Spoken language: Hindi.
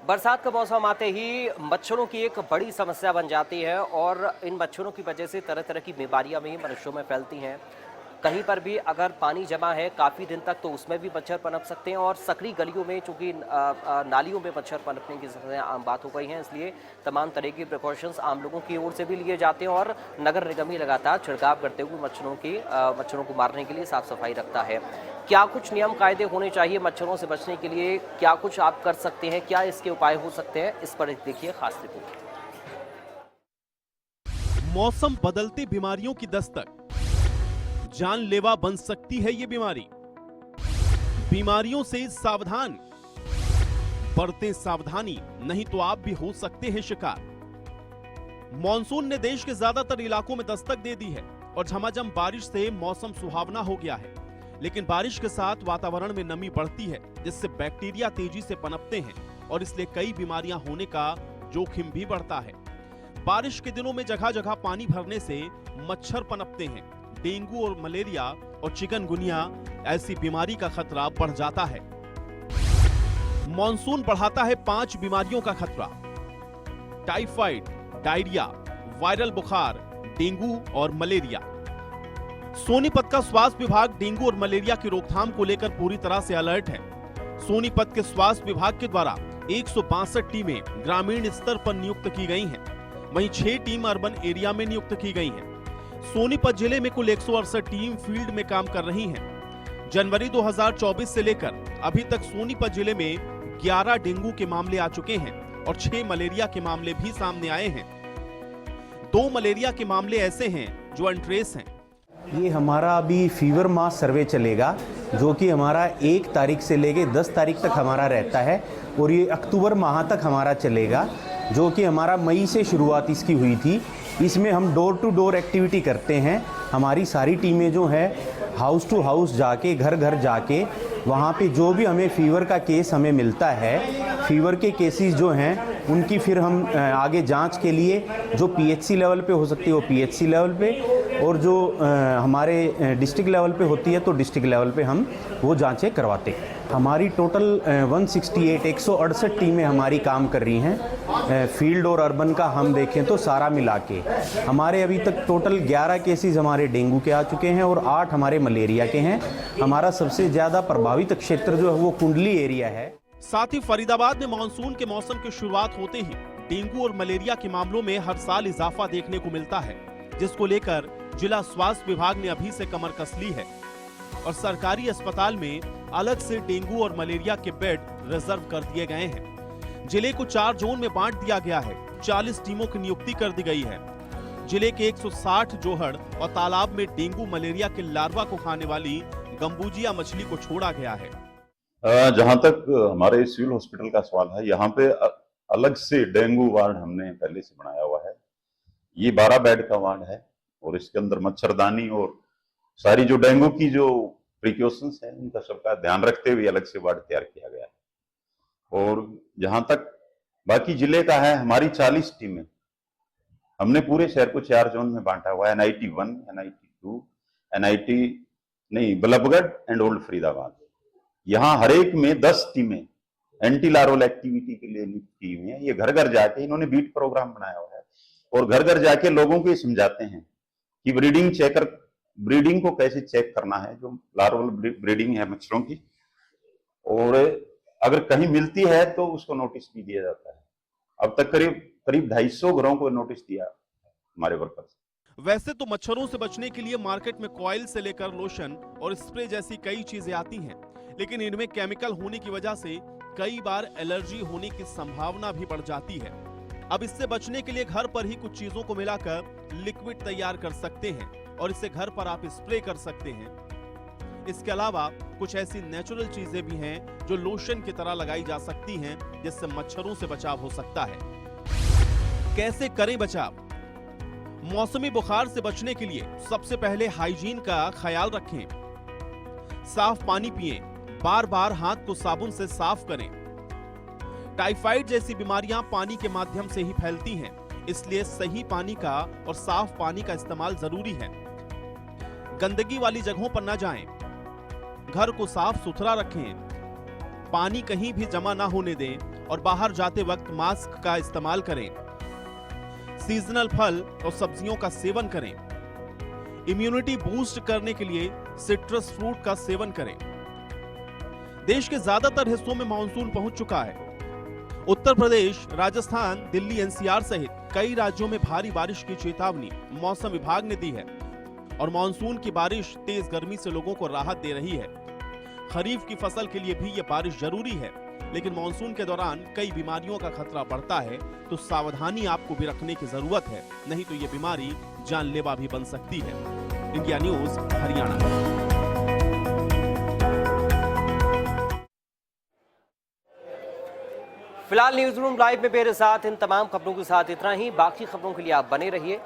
बरसात का मौसम आते ही मच्छरों की एक बड़ी समस्या बन जाती है और इन मच्छरों की वजह से तरह तरह की बीमारियां भी मनुष्यों में फैलती हैं। कहीं पर भी अगर पानी जमा है काफ़ी दिन तक तो उसमें भी मच्छर पनप सकते हैं और सकरी गलियों में चूंकि नालियों में मच्छर पनपने की सबसे आम बात हो गई है, इसलिए तमाम तरह की प्रिकॉशंस आम लोगों की ओर से भी लिए जाते हैं और नगर निगम ही लगातार छिड़काव करते हुए मच्छरों को मारने के लिए साफ सफाई रखता है। क्या कुछ नियम कायदे होने चाहिए मच्छरों से बचने के लिए? क्या कुछ आप कर सकते हैं? क्या इसके उपाय हो सकते हैं? इस पर देखिए खास रिपोर्ट। मौसम बदलती बीमारियों की दस्तक, जानलेवा बन सकती है ये बीमारी। बीमारियों से सावधान, बरतें सावधानी, नहीं तो आप भी हो सकते हैं शिकार। मॉनसून ने देश के ज्यादातर इलाकों में दस्तक दे दी है और झमाझम बारिश से मौसम सुहावना हो गया है। लेकिन बारिश के साथ वातावरण में नमी बढ़ती है, जिससे बैक्टीरिया तेजी से पनपते हैं और इसलिए कई बीमारियां होने का जोखिम भी बढ़ता है। बारिश के दिनों में जगह जगह पानी भरने से मच्छर पनपते हैं। डेंगू और मलेरिया और चिकनगुनिया ऐसी बीमारी का खतरा बढ़ जाता है। मॉनसून बढ़ाता है 5 बीमारियों का खतरा: टाइफाइड, डायरिया, वायरल बुखार, डेंगू और मलेरिया। सोनीपत का स्वास्थ्य विभाग डेंगू और मलेरिया की रोकथाम को लेकर पूरी तरह से अलर्ट है। सोनीपत के स्वास्थ्य विभाग के द्वारा 162 टीमें ग्रामीण स्तर पर नियुक्त की गई हैं, वहीं 6 टीम अर्बन एरिया में नियुक्त की गई हैं। सोनीपत जिले में कुल 168 टीम फील्ड में काम कर रही हैं। जनवरी 2024 से लेकर अभी तक सोनीपत जिले में 11 डेंगू के मामले आ चुके हैं और 6 मलेरिया के मामले भी सामने आए हैं। 2 मलेरिया के मामले ऐसे हैं जो अनट्रेस हैं। ये हमारा अभी फीवर मास सर्वे चलेगा, जो कि हमारा 1 तारीख से लेके 10 तारीख तक हमारा रहता है और ये अक्टूबर माह तक हमारा चलेगा, जो कि हमारा मई से शुरुआत इसकी हुई थी। इसमें हम डोर टू डोर एक्टिविटी करते हैं। हमारी सारी टीमें जो हैं हाउस टू हाउस जाके, घर घर जाके, वहाँ पे जो भी हमें फीवर का केस हमें मिलता है, फीवर के केसेस जो हैं उनकी फिर हम आगे जांच के लिए जो पीएचसी लेवल पे हो सकती है वो पीएचसी लेवल पे, और जो हमारे डिस्ट्रिक्ट लेवल पे होती है तो डिस्ट्रिक्ट लेवल पे हम वो जांचें करवाते हैं। हमारी टोटल 168 टीमें हमारी काम कर रही हैं। फील्ड और अर्बन का हम देखें तो सारा मिला के हमारे अभी तक टोटल 11 केसेस हमारे डेंगू के आ चुके हैं और 8 हमारे मलेरिया के हैं। हमारा सबसे ज़्यादा प्रभावित क्षेत्र जो है वो कुंडली एरिया है। साथ ही फरीदाबाद में मानसून के मौसम की शुरुआत होते ही डेंगू और मलेरिया के मामलों में हर साल इजाफा देखने को मिलता है, जिसको लेकर जिला स्वास्थ्य विभाग ने अभी से कमर कस ली है और सरकारी अस्पताल में अलग से डेंगू और मलेरिया के बेड रिजर्व कर दिए गए हैं। जिले को 4 जोन में बांट दिया गया है। 40 टीमों की नियुक्ति कर दी गई है। जिले के 160 जोहड़ और तालाब में डेंगू मलेरिया के लार्वा को खाने वाली गंबूजिया मछली को छोड़ा गया है। जहां तक हमारे सिविल हॉस्पिटल का सवाल है, यहाँ पे अलग से डेंगू वार्ड हमने पहले से बनाया हुआ है। ये 12 बेड का वार्ड है और इसके अंदर मच्छरदानी और सारी जो डेंगू की जो प्रिकॉशंस है उनका सबका ध्यान रखते हुए अलग से वार्ड तैयार किया गया है। और जहां तक बाकी जिले का है, हमारी 40 टीमें हमने पूरे शहर को 4 जोन में बांटा हुआ है। NIT 1, NIT 2, Ballabhgarh and old Faridabad. यहाँ हर एक में 10 टीमें एंटी लार्वल एक्टिविटी के लिए नियुक्त की हुई है। ये घर घर जाके इन्होंने बीट प्रोग्राम बनाया हुआ है और घर घर जाके लोगों को समझाते हैं कि ब्रीडिंग को कैसे चेक करना है, जो लार्वल ब्रीडिंग है मच्छरों की, और अगर कहीं मिलती है तो उसको नोटिस भी दिया जाता है। अब तक करीब 250 घरों को नोटिस दिया हमारे वर्कर्स। वैसे तो मच्छरों से बचने के लिए मार्केट में कॉइल से लेकर लोशन और स्प्रे जैसी कई चीजें आती हैं, लेकिन इनमें केमिकल होने की वजह से कई बार एलर्जी होने की संभावना भी बढ़ जाती है। अब इससे बचने के लिए घर पर ही कुछ चीजों को मिलाकर लिक्विड तैयार कर सकते हैं और इसे घर पर आप स्प्रे कर सकते हैं। इसके अलावा कुछ ऐसी नेचुरल चीजें भी हैं जो लोशन की तरह लगाई जा सकती हैं, जिससे मच्छरों से बचाव हो सकता है। कैसे करें बचाव? मौसमी बुखार से बचने के लिए सबसे पहले हाइजीन का ख्याल रखें। साफ पानी पिएं, बार बार हाथ को साबुन से साफ करें। टाइफाइड जैसी बीमारियां पानी के माध्यम से ही फैलती हैं, इसलिए सही पानी का और साफ पानी का इस्तेमाल जरूरी है। गंदगी वाली जगहों पर न जाएं। घर को साफ सुथरा रखें। पानी कहीं भी जमा ना होने दें और बाहर जाते वक्त मास्क का इस्तेमाल करें। सीजनल फल और सब्जियों का सेवन करें। इम्यूनिटी बूस्ट करने के लिए सिट्रस फ्रूट का सेवन करें। देश के ज्यादातर हिस्सों में मानसून पहुंच चुका है। उत्तर प्रदेश, राजस्थान, दिल्ली, एनसीआर सहित कई राज्यों में भारी बारिश की चेतावनी मौसम विभाग ने दी है और मानसून की बारिश तेज गर्मी से लोगों को राहत दे रही है। खरीफ की फसल के लिए भी यह बारिश जरूरी है, लेकिन मानसून के दौरान कई बीमारियों का खतरा बढ़ता है, तो सावधानी आपको भी रखने की जरूरत है, नहीं तो यह बीमारी जानलेवा भी बन सकती है। India news, Haryana. फिलहाल न्यूज रूम लाइव में मेरे साथ इन तमाम खबरों के साथ इतना ही। बाकी खबरों के लिए आप बने रहिए।